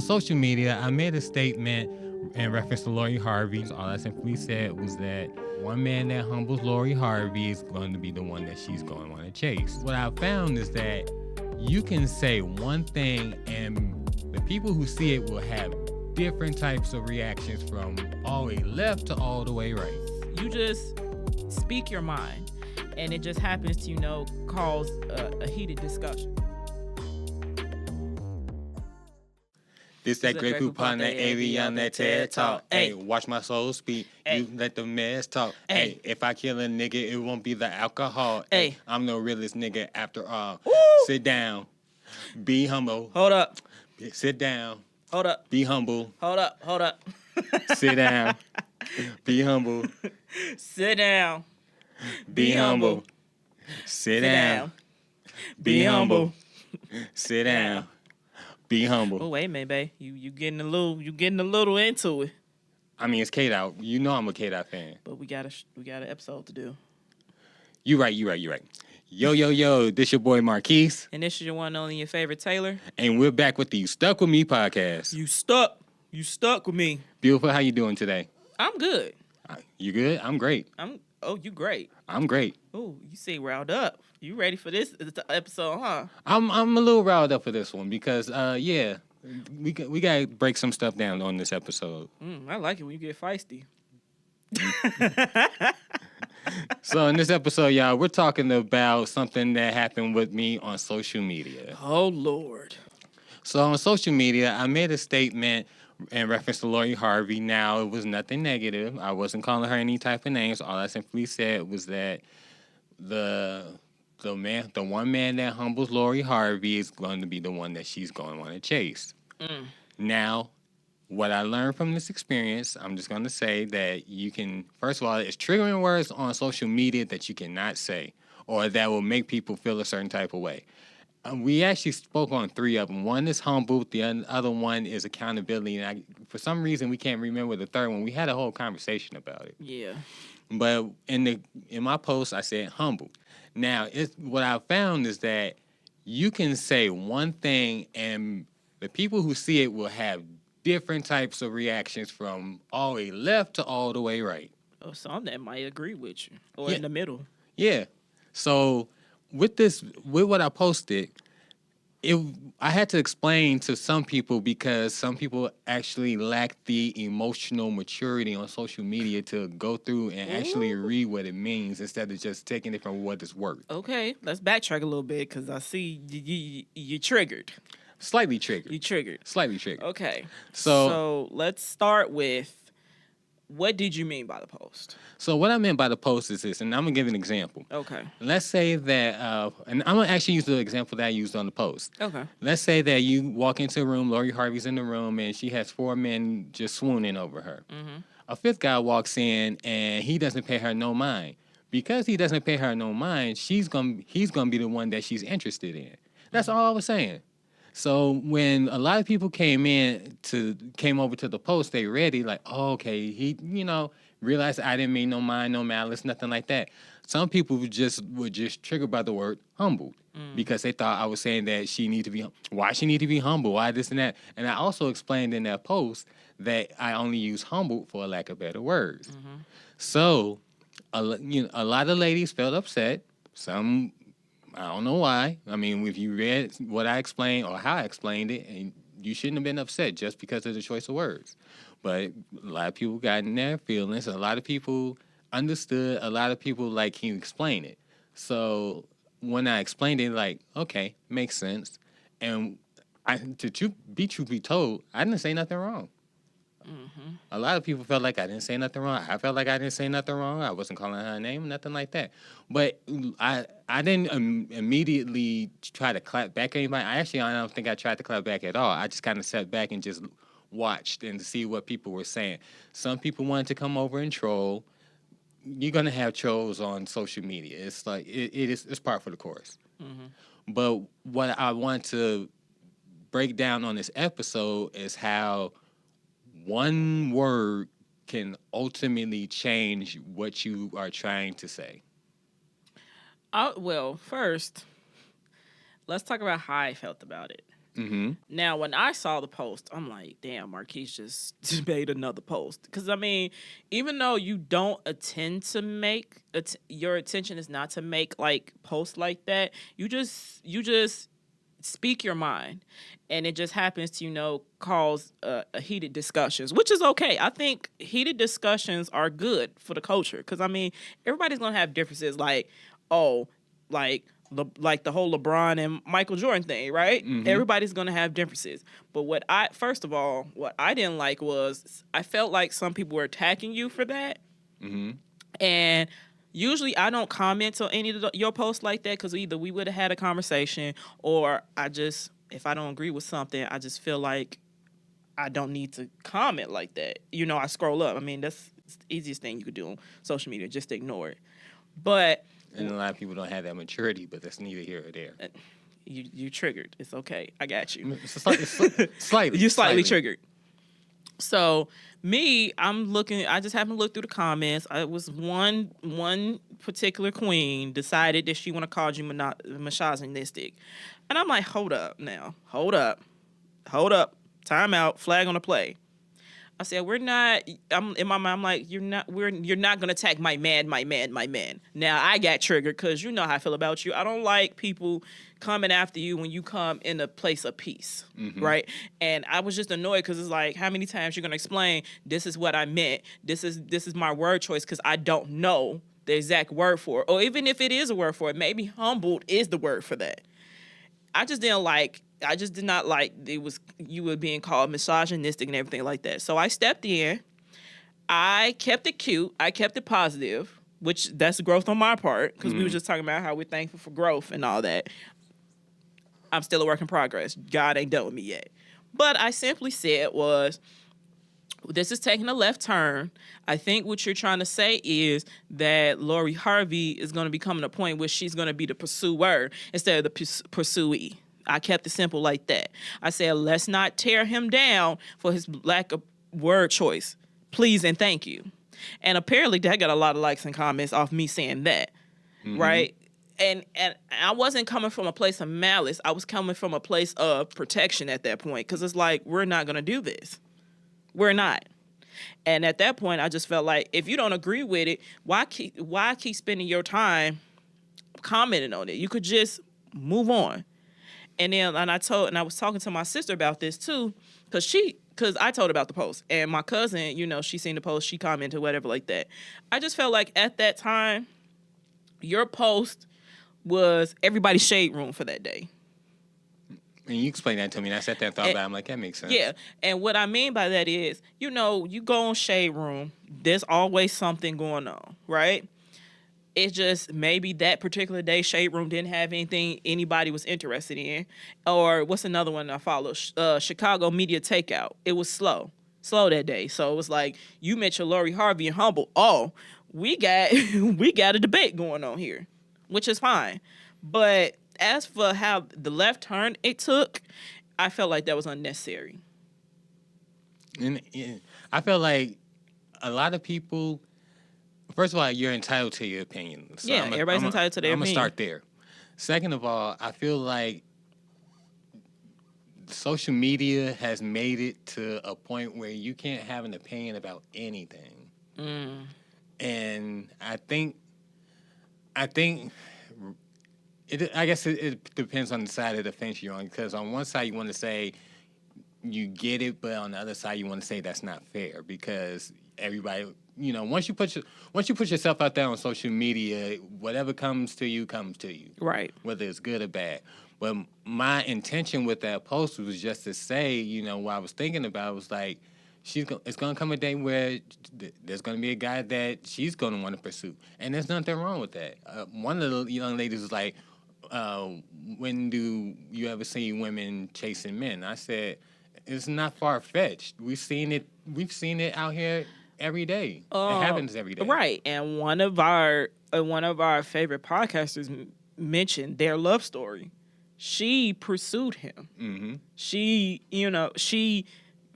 social media, I made a statement in reference to Lori Harvey. All I simply said was that one man that humbles Lori Harvey is going to be the one that she's going to want to chase. What I found is that you can say one thing and the people who see it will have different types of reactions from all the way left to all the way right. You just speak your mind, and it just happens to, cause a heated discussion. This that Grey Poupon, that AV on that TED Talk. Hey, watch my soul speak. Ay. You let the mess talk. Ay. Hey, if I kill a nigga, it won't be the alcohol. Ay. Hey, I'm the realest nigga after all. Woo! Sit down. Be humble. Hold up. Sit down. Hold up. Be humble. Hold up. Hold up. Sit down. Be humble. Sit down. Be humble. Sit down. Be humble. Sit down. Be humble. Oh, wait a minute, babe. You getting a little into it. I mean, it's K-Dot. You know I'm a K-Dot fan. But we got an episode to do. You right. Yo. This your boy Marquise. And this is your one and only, your favorite Taylor. And we're back with the You Stuck With Me podcast. You stuck with me. Beautiful. How you doing today? I'm good. You good? I'm great. You great. I'm great. Oh, you seem riled up. You ready for this episode, huh? I'm a little riled up for this one because we gotta break some stuff down on this episode. I like it when you get feisty. So in this episode, y'all, we're talking about something that happened with me on social media. Oh, Lord. So on social media, I made a statement in reference to Lori Harvey. Now, it was nothing negative. I wasn't calling her any type of names. All I simply said was that the one man that humbles Lori Harvey is going to be the one that she's going to want to chase. Now, what I learned from this experience, I'm just going to say that you can, first of all, it's triggering words on social media that you cannot say or that will make people feel a certain type of way. We actually spoke on three of them. One is humble. The other one is accountability. And for some reason, we can't remember the third one. We had a whole conversation about it. Yeah. But in my post, I said humble. Now, what I found is that you can say one thing and the people who see it will have different types of reactions from all the way left to all the way right. Oh, some that might agree with you or in the middle. Yeah. So with what I posted, I had to explain to some people because some people actually lack the emotional maturity on social media to go through and actually read what it means instead of just taking it from what it's worth. Okay, let's backtrack a little bit because I see you triggered. Slightly triggered. You triggered. Slightly triggered. Okay. So let's start with, what did you mean by the post? So what I meant by the post is this, and I'm going to give an example. Okay. Let's say that, and I'm going to actually use the example that I used on the post. Okay. Let's say that you walk into a room, Lori Harvey's in the room, and she has four men just swooning over her. Mm-hmm. A fifth guy walks in, and he doesn't pay her no mind. Because he doesn't pay her no mind, he's gonna be the one that she's interested in. That's all I was saying. So when a lot of people came over to the post, they read it like, oh, okay, he, realized I didn't mean no mind, no malice, nothing like that. Some people were just triggered by the word humbled because they thought I was saying that she need to be, why she need to be humble, why this and that. And I also explained in that post that I only use humbled for a lack of better words. Mm-hmm. So a lot of ladies felt upset. Some, I don't know why. I mean, if you read what I explained or how I explained it, and you shouldn't have been upset just because of the choice of words. But a lot of people got in their feelings. A lot of people understood. A lot of people, can you explain it? So when I explained it, okay, makes sense. And to be told, I didn't say nothing wrong. Mm-hmm. A lot of people felt like I didn't say nothing wrong. I felt like I didn't say nothing wrong. I wasn't calling her name, nothing like that. But I didn't immediately try to clap back at anybody. I don't think I tried to clap back at all. I just kind of sat back and just watched and see what people were saying. Some people wanted to come over and troll. You're gonna have trolls on social media. It's like it's part for the course. Mm-hmm. But what I want to break down on this episode is how one word can ultimately change what you are trying to say. Well, first, let's talk about how I felt about it. Mm-hmm. Now, when I saw the post, I'm like, damn, Marquise just made another post. Because, I mean, even though you don't attend to make, your attention is not to make, like, posts like that, you just speak your mind. And it just happens to, cause a heated discussions, which is okay. I think heated discussions are good for the culture. Because, I mean, everybody's going to have differences. Like, like the whole LeBron and Michael Jordan thing, right? Mm-hmm. Everybody's going to have differences. But what I didn't like was I felt like some people were attacking you for that. Mm-hmm. And usually I don't comment on any of your posts like that because either we would have had a conversation or if I don't agree with something, I just feel like I don't need to comment like that. I scroll up. I mean, that's the easiest thing you could do on social media, just ignore it. But and a lot of people don't have that maturity, but that's neither here or there. You triggered. It's okay. I got you. It's slightly. You're slightly triggered. So I'm looking. I just happened to look through the comments. It was one particular queen decided that she want to call you misogynistic, and I'm like, hold up, time out, flag on the play. I said, we're not. I'm in my mind. I'm like, you're not gonna attack my man. Now I got triggered because you know how I feel about you. I don't like people coming after you when you come in a place of peace, right? And I was just annoyed because it's like, how many times you're gonna explain? This is what I meant. This is my word choice because I don't know the exact word for it, or even if it is a word for it, maybe humbled is the word for that. I just did not like you were being called misogynistic and everything like that. So I stepped in. I kept it cute. I kept it positive, which that's growth on my part because we were just talking about how we're thankful for growth and all that. I'm still a work in progress. God ain't done with me yet. But I simply said was, this is taking a left turn. I think what you're trying to say is that Lori Harvey is going to be coming to a point where she's going to be the pursuer instead of the pursuee. I kept it simple like that. I said, let's not tear him down for his lack of word choice. Please and thank you. And apparently that got a lot of likes and comments off me saying that, right? And I wasn't coming from a place of malice. I was coming from a place of protection at that point because it's like, we're not going to do this. We're not. And at that point, I just felt like if you don't agree with it, why keep spending your time commenting on it? You could just move on. And then I was talking to my sister about this too, because I told her about the post. And my cousin, she seen the post, she commented, whatever like that. I just felt like at that time, your post was everybody's shade room for that day. And you explained that to me, and I sat there and thought about it. I'm like, that makes sense. Yeah, and what I mean by that is, you go on Shade Room, there's always something going on, right? It's just maybe that particular day, Shade Room didn't have anything anybody was interested in. Or what's another one I follow? Chicago Media Takeout. It was slow that day. So it was like, you mentioned Lori Harvey and Humble. Oh, we got a debate going on here, which is fine. But as for how the left turn it took, I felt like that was unnecessary. And I feel like a lot of people, first of all, you're entitled to your opinion. So everybody's entitled to their opinion. I'm going to start there. Second of all, I feel like social media has made it to a point where you can't have an opinion about anything. And I guess it depends on the side of the fence you're on, because on one side you want to say you get it, but on the other side you want to say that's not fair, because everybody, once you put yourself out there on social media, whatever comes to you, right? Whether it's good or bad. But my intention with that post was just to say, what I was thinking about was like, it's going to come a day where there's going to be a guy that she's going to want to pursue. And there's nothing wrong with that. One of the young ladies was like, when do you ever see women chasing men? I said, it's not far-fetched. We've seen it out here every day. It happens every day. Right. And one of our favorite podcasters mentioned their love story. She pursued him. Mm-hmm. She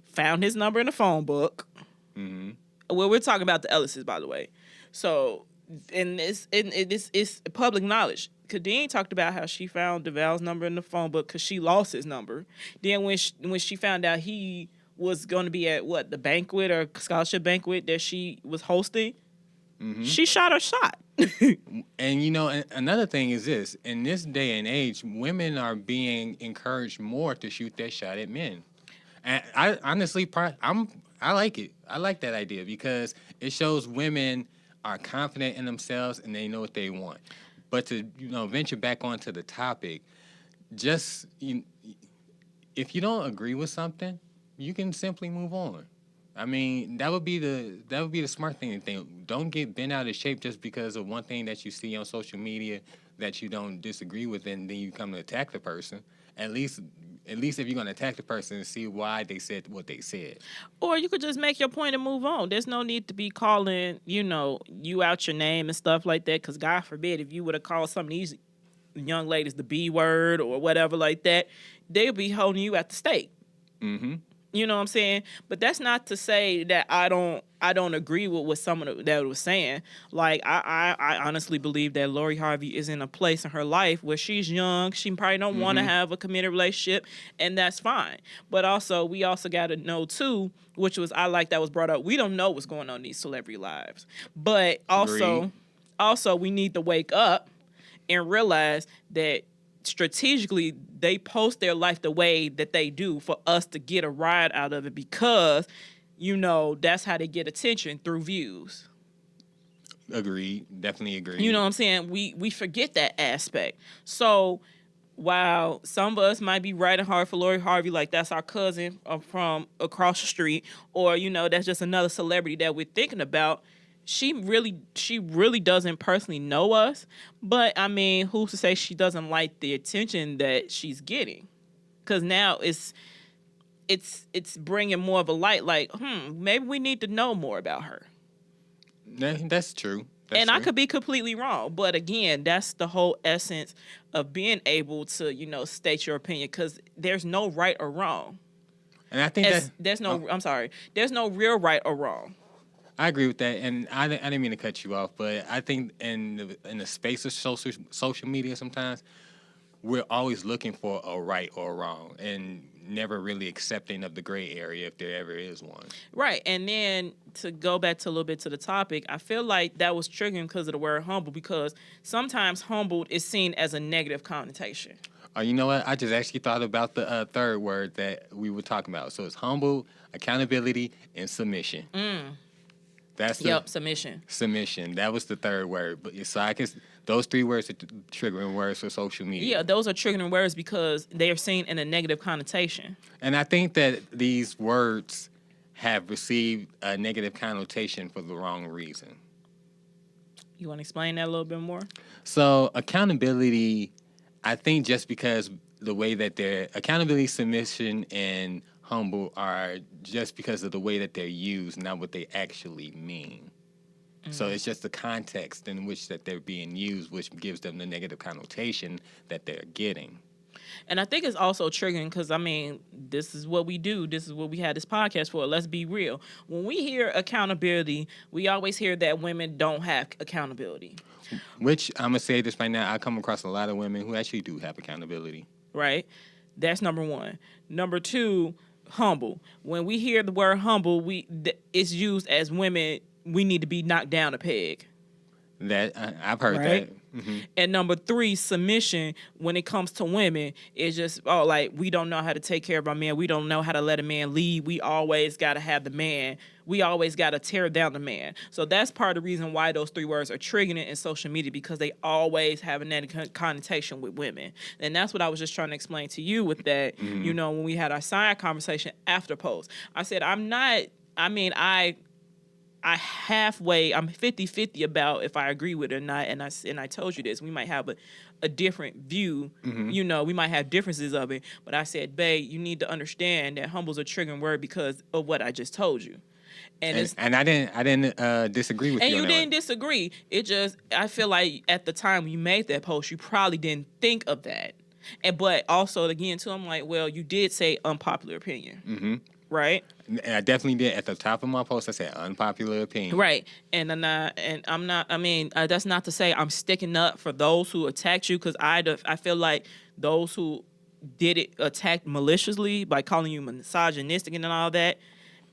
found his number in the phone book. Mm-hmm. Well, we're talking about the Ellises, by the way. So and it's public knowledge. Kadeen talked about how she found DeVal's number in the phone book because she lost his number. Then when she found out he was going to be at the banquet or scholarship banquet that she was hosting, she shot her shot. And another thing is this: in this day and age, women are being encouraged more to shoot their shot at men. And I honestly, I like it. I like that idea because it shows women are confident in themselves and they know what they want. But to venture back onto the topic, just if you don't agree with something, you can simply move on. I mean, that would be the smart thing to think. Don't get bent out of shape just because of one thing that you see on social media that you don't disagree with, and then you come to attack the person. At least if you're going to attack the person, see why they said what they said. Or you could just make your point and move on. There's no need to be calling, you out your name and stuff like that. Because God forbid, if you would have called some of these young ladies the B word or whatever like that, they'll be holding you at the stake. Mm-hmm. You know what I'm saying? But that's not to say that I don't agree with what someone that was saying. Like, I honestly believe that Lori Harvey is in a place in her life where she's young. She probably don't want to have a committed relationship, and that's fine. But we also got to know, too, which was, I like that was brought up, we don't know what's going on in these celebrity lives. But also we need to wake up and realize that strategically they post their life the way that they do for us to get a ride out of it because that's how they get attention, through views. Agreed. Definitely agree. You know what I'm saying? We forget that aspect. So while some of us might be riding hard for Lori Harvey, like that's our cousin from across the street, or that's just another celebrity that we're thinking about, she really doesn't personally know us. But I mean, who's to say she doesn't like the attention that she's getting? Because now it's bringing more of a light. Like, maybe we need to know more about her. That's true. I could be completely wrong, but again, that's the whole essence of being able to state your opinion, because there's no right or wrong. And I think there's no real right or wrong. I agree with that, and I didn't mean to cut you off, but I think in the space of social media, sometimes we're always looking for a right or a wrong, and never really accepting of the gray area if there ever is one. Right, and then to go back to a little bit to the topic, I feel like that was triggering because of the word humble, because sometimes humbled is seen as a negative connotation. You know what? I just actually thought about the third word that we were talking about. So it's humble, accountability, and submission. Submission. Submission. That was the third word. But those three words are triggering words for social media. Yeah, those are triggering words because they are seen in a negative connotation. And I think that these words have received a negative connotation for the wrong reason. You want to explain that a little bit more? So accountability, I think just because the way that they're accountability, submission, and humble are just because of the way that they're used, not what they actually mean. Mm-hmm. So it's just the context in which that they're being used, which gives them the negative connotation that they're getting. And I think it's also triggering because, I mean, this is what we do. This is what we had this podcast for. Let's be real. When we hear accountability, we always hear that women don't have accountability. Which, I'm going to say this right now, I come across a lot of women who actually do have accountability. Right? That's number one. Number two, humble. When we hear the word humble, it's used as women, we need to be knocked down a peg. That I've heard that. Mm-hmm. And number three, submission, when it comes to women, is just, like, we don't know how to take care of our man. We don't know how to let a man lead. We always got to have the man. We always got to tear down the man. So that's part of the reason why those three words are triggering in social media, because they always have a negative connotation with women. And that's what I was just trying to explain to you with that, when we had our side conversation after post. I said, I'm 50-50 about if I agree with it or not, and I told you this. We might have a different view, we might have differences of it, but I said, babe, you need to understand that humble's a triggering word because of what I just told you. And I didn't disagree with you. And you didn't disagree. It just, I feel like at the time you made that post, you probably didn't think of that. But also, again, too, I'm like, well, you did say unpopular opinion. Mm-hmm. right? And I definitely did at the top of my post. I said unpopular opinion. Right. And I'm not. I mean, that's not to say I'm sticking up for those who attacked you, because I feel like those who did it attacked maliciously by calling you misogynistic and all that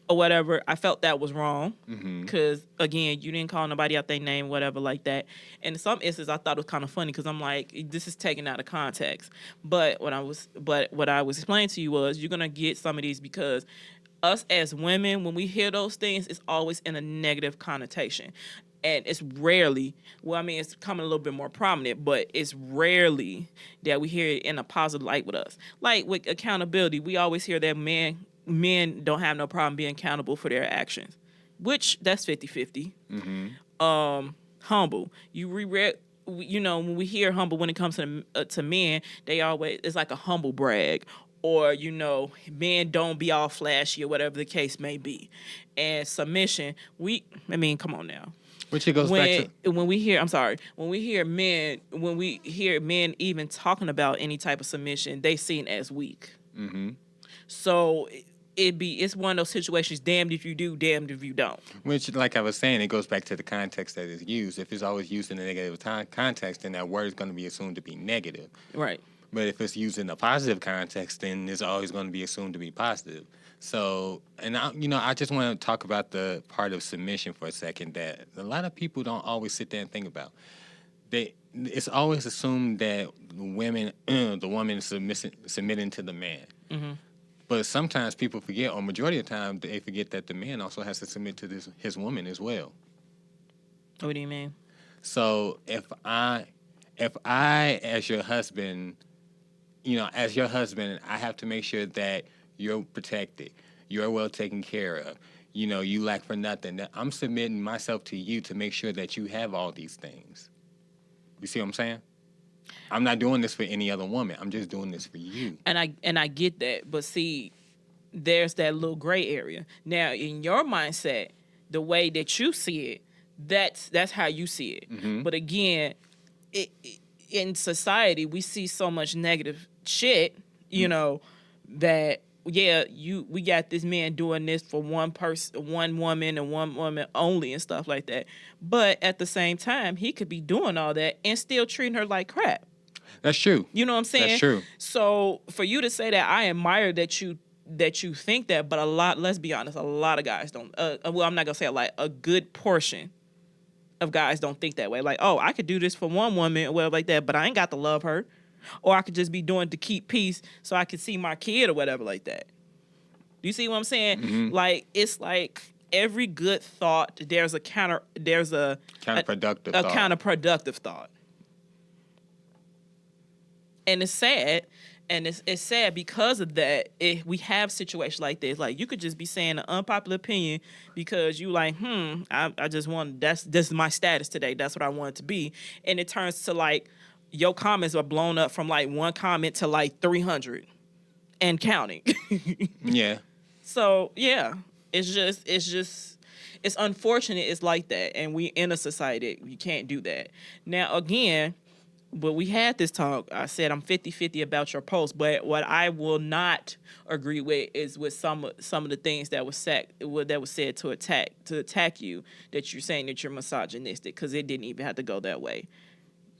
or whatever. I felt that was wrong, because again, you didn't call nobody out their name, whatever, like that. And in some instances, I thought it was kind of funny, because I'm like, this is taken out of context. But what I was explaining to you was, you're gonna get some of these because us as women, when we hear those things, it's always in a negative connotation. And it's rarely, well, I mean, it's becoming a little bit more prominent, but it's rarely that we hear it in a positive light with us. Like with accountability, we always hear that men don't have no problem being accountable for their actions, which that's 50-50. Humble. When we hear humble when it comes to men, they always, it's like a humble brag. Or, men don't be all flashy or whatever the case may be. And submission, come on now. Which it goes back to when we hear men even talking about any type of submission, they seen as weak. So it's one of those situations, damned if you do, damned if you don't. Which, like I was saying, it goes back to the context that it's used. If it's always used in a negative context, then that word is going to be assumed to be negative. Right. But if it's used in a positive context, then it's always going to be assumed to be positive. So, and I just want to talk about the part of submission for a second that a lot of people don't always sit there and think about. It's always assumed that the woman is submitting to the man. But sometimes people forget, or majority of the time, they forget that the man also has to submit to his woman as well. What do you mean? So if I, as your husband, I have to make sure that you're protected, you're well taken care of, you lack for nothing. That I'm submitting myself to you to make sure that you have all these things. You see what I'm saying? I'm not doing this for any other woman. I'm just doing this for you. And I get that, but see, there's that little gray area. Now, in your mindset, the way that you see it, that's how you see it. But again, in society, we see so much negative shit, that we got this man doing this for one person, one woman, and one woman only, and stuff like that. But at the same time, he could be doing all that and still treating her like crap. That's true. You know what I'm saying? That's true. So for you to say that, I admire that you think that, but let's be honest, a lot of guys don't. Well, I'm not gonna say a lot. A good portion of guys don't think that way. Like, oh, I could do this for one woman or whatever like that, but I ain't got to love her. Or I could just be doing it to keep peace so I could see my kid or whatever like that. Do you see what I'm saying? Like, it's like every good thought, there's a counterproductive thought. And it's sad. And it's sad because of that. We have situations like this. Like, you could just be saying an unpopular opinion because you like, I just want, this is my status today. That's what I want it to be. And it turns to like, your comments are blown up from like one comment to like 300 and counting. Yeah. So yeah, it's unfortunate. It's like that. And we in a society, you can't do that. Now, again, but we had this talk. I said I'm 50-50 about your post, but what I will not agree with is with some of the things that was said to attack you, that you're saying that you're misogynistic, because it didn't even have to go that way.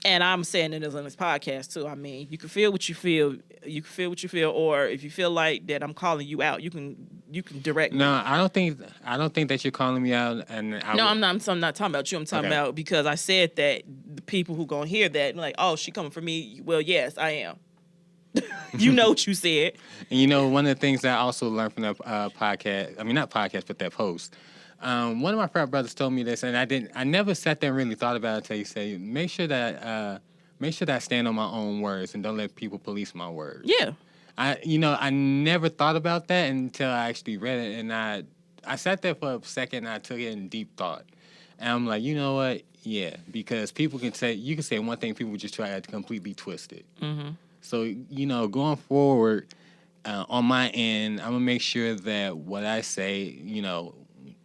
And I'm saying it on this podcast too. I mean, you can feel what you feel. You can feel what you feel, or if you feel like that I'm calling you out, you can direct me. No, I don't think that you're calling me out. And I'm not talking about you. I'm talking about, because I said that the people who gonna hear that like, oh, she coming for me. Well, yes, I am. You know what you said. And one of the things that I also learned from that podcast. I mean, not podcast, but that post. One of my frat brothers told me this, and I never sat there and really thought about it until he said, make sure that I stand on my own words and don't let people police my words. Yeah. I never thought about that until I actually read it, and I sat there for a second and I took it in deep thought. And I'm like, you know what? Yeah, because you can say one thing, people just try to completely twist it. So, going forward, on my end, I'm going to make sure that what I say,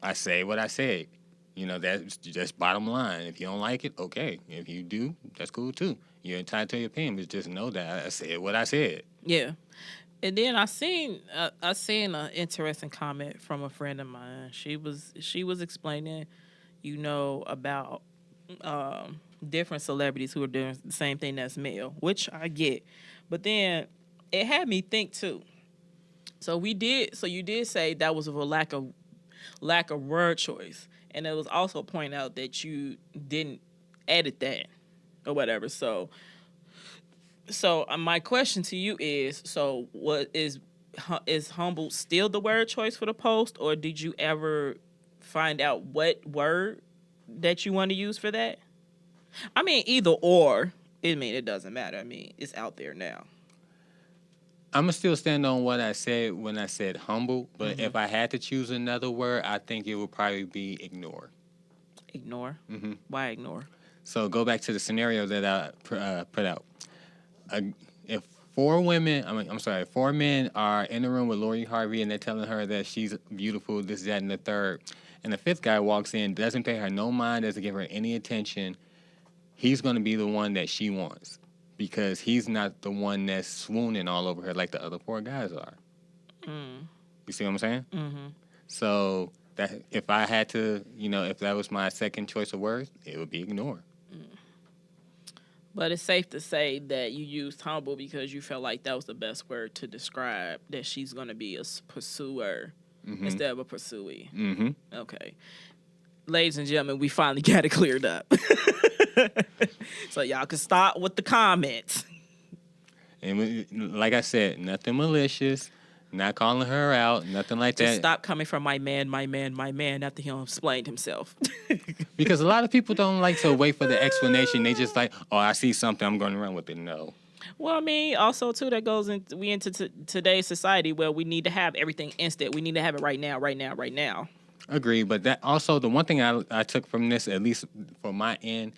I say what I say. That's just bottom line. If you don't like it, okay. If you do, that's cool too. You're entitled to your opinion, but just know that I said what I said. Yeah. And then I seen an interesting comment from a friend of mine. She was explaining, about different celebrities who are doing the same thing as male, which I get. But then it had me think too. So you did say that was of a lack of word choice, and it was also point out that you didn't edit that or whatever. So my question to you is: so what is humble still the word choice for the post, or did you ever find out what word that you want to use for that? I mean, either or. It doesn't matter. I mean, it's out there now. I'm gonna still stand on what I said when I said humble, but if I had to choose another word, I think it would probably be ignore. Ignore? Mm-hmm. Why ignore? So go back to the scenario that I put out. If four men are in the room with Lori Harvey and they're telling her that she's beautiful, this, that, and the third, and the fifth guy walks in, doesn't pay her no mind, doesn't give her any attention, he's going to be the one that she wants because he's not the one that's swooning all over her like the other four guys are. Mm. You see what I'm saying? Mm-hmm. So that if I had to, if that was my second choice of words, it would be ignore. But it's safe to say that you used humble because you felt like that was the best word to describe that she's going to be a pursuer instead of a pursuee. Mm-hmm. Okay. Ladies and gentlemen, we finally got it cleared up. So y'all can start with the comments. And like I said, nothing malicious, not calling her out, nothing like that. Just stop coming from my man after he explained himself. Because a lot of people don't like to wait for the explanation. They just like, oh, I see something, I'm going to run with it. No. Well, I mean, also, too, that goes into today's society where we need to have everything instant. We need to have it right now. Agree, but that also, the one thing I took from this, at least for my end,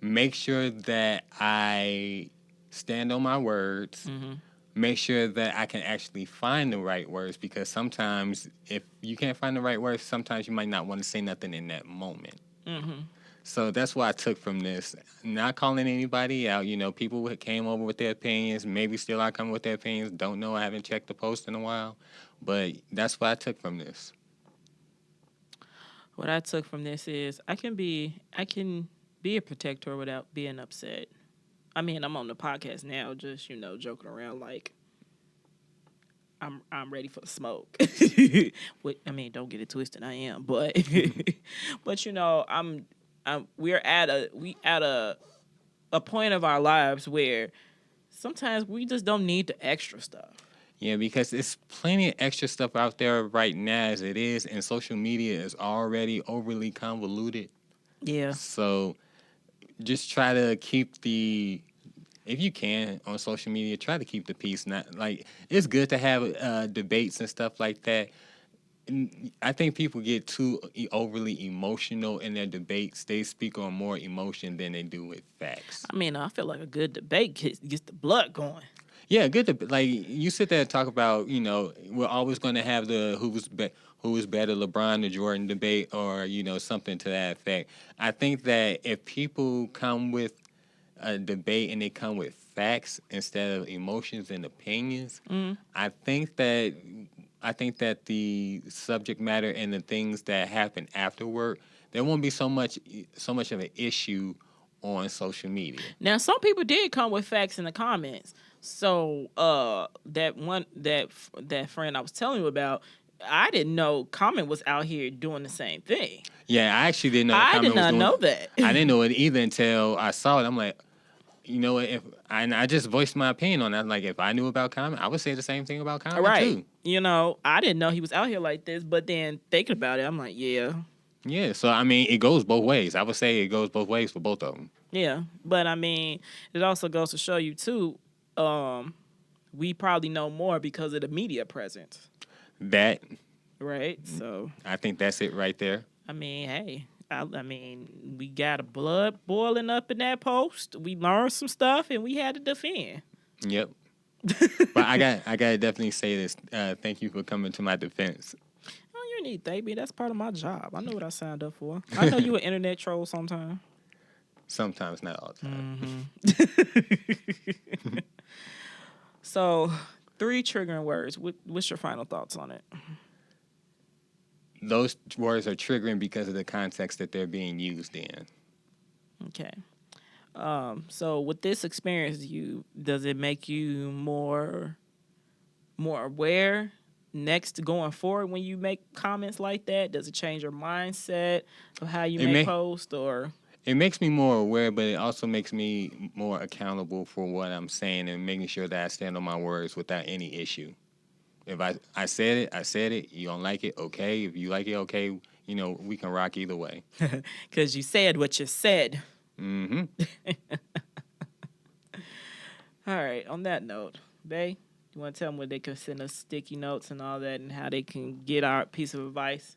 make sure that I stand on my words. Mm-hmm. Make sure that I can actually find the right words, because sometimes if you can't find the right words, sometimes you might not want to say nothing in that moment. Mm-hmm. So that's what I took from this. Not calling anybody out. People came over with their opinions, maybe still are coming with their opinions. Don't know. I haven't checked the post in a while. But that's what I took from this. What I took from this is I can be a protector without being upset. I mean, I'm on the podcast now, just joking around like I'm ready for the smoke. I mean, don't get it twisted, I am, but but we're at a point of our lives where sometimes we just don't need the extra stuff. Yeah, because there's plenty of extra stuff out there right now as it is, and social media is already overly convoluted. Yeah. So just try to keep if you can, on social media, try to keep the peace. Not like it's good to have debates and stuff like that. And I think people get too overly emotional in their debates. They speak on more emotion than they do with facts. I mean, I feel like a good debate gets the blood going. Yeah, good. Like you sit there and talk about, we're always going to have the who was better, LeBron or Jordan debate, or something to that effect. I think that if people come with a debate and they come with facts instead of emotions and opinions, I think that the subject matter and the things that happen afterward, there won't be so much of an issue on social media. Now, some people did come with facts in the comments. So that friend I was telling you about, I didn't know Common was out here doing the same thing. Yeah, I actually didn't know. I did not know that. I didn't know it either until I saw it. I'm like, I just voiced my opinion on that. Like, if I knew about Common, I would say the same thing about Common too. I didn't know he was out here like this. But then thinking about it, I'm like, yeah. Yeah, so I mean, it goes both ways. I would say it goes both ways for both of them. Yeah, but I mean, it also goes to show you too. We probably know more because of the media presence. That. Right. So. I think that's it right there. I mean, hey. I mean, we got a blood boiling up in that post. We learned some stuff, and we had to defend. Yep. But I gotta definitely say this. Thank you for coming to my defense. Oh, you need thank me. That's part of my job. I know what I signed up for. I know you an internet troll sometimes. Sometimes, not all the time. Mm-hmm. So, 3 triggering words. What's your final thoughts on it? Those words are triggering because of the context that they're being used in. Okay. So with this experience, does it make you more aware next going forward when you make comments like that? Does it change your mindset of how you may post or? It makes me more aware, but it also makes me more accountable for what I'm saying and making sure that I stand on my words without any issue. If I said it, I said it. You don't like it, okay. If you like it, okay. You know, we can rock either way. Because you said what you said. Mm-hmm. All right. On that note, Bae, you want to tell them where they can send us sticky notes and all that and how they can get our piece of advice?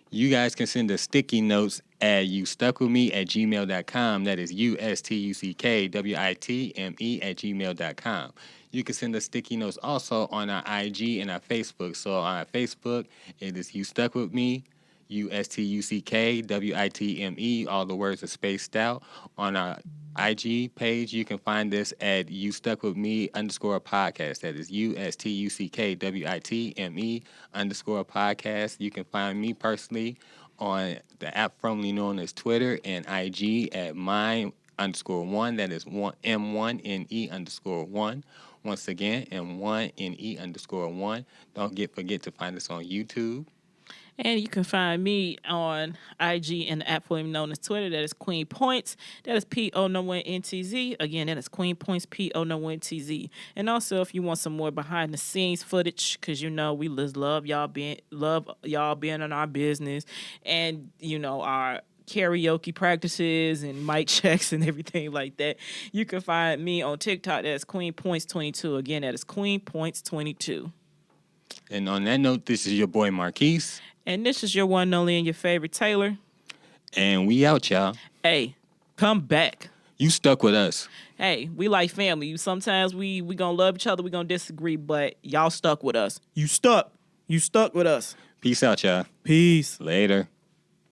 You guys can send us sticky notes at youstuckwithme@gmail.com. That is USTUCKWITME@gmail.com. You can send us sticky notes also on our IG and our Facebook. So on our Facebook, it is You Stuck With Me, USTUCKWITME. All the words are spaced out. On our IG page, you can find us at You Stuck With Me _podcast. That is USTUCKWITME _podcast. You can find me personally on the app formerly known as Twitter and IG at mine_1. That is M1NE_1. Once again, M1NE_1. Don't forget to find us on YouTube. And you can find me on IG and the app formerly known as Twitter. That is Queen Points. That is PO_NTZ. Again, that is Queen Points, PO_NTZ. And also, if you want some more behind the scenes footage, because you know we love y'all being in our business, and you know our karaoke practices and mic checks and everything like that, you can find me on TikTok. That's Queen Points 22. Again, that is Queen Points 22. And on that note, this is your boy Marquise. And this is your one and only and your favorite Taylor. And we out, y'all. Hey, come back. You stuck with us. Hey, we like family. Sometimes we gonna love each other, we gonna disagree, but y'all stuck with us. You stuck with us. Peace out, y'all. Peace. Later.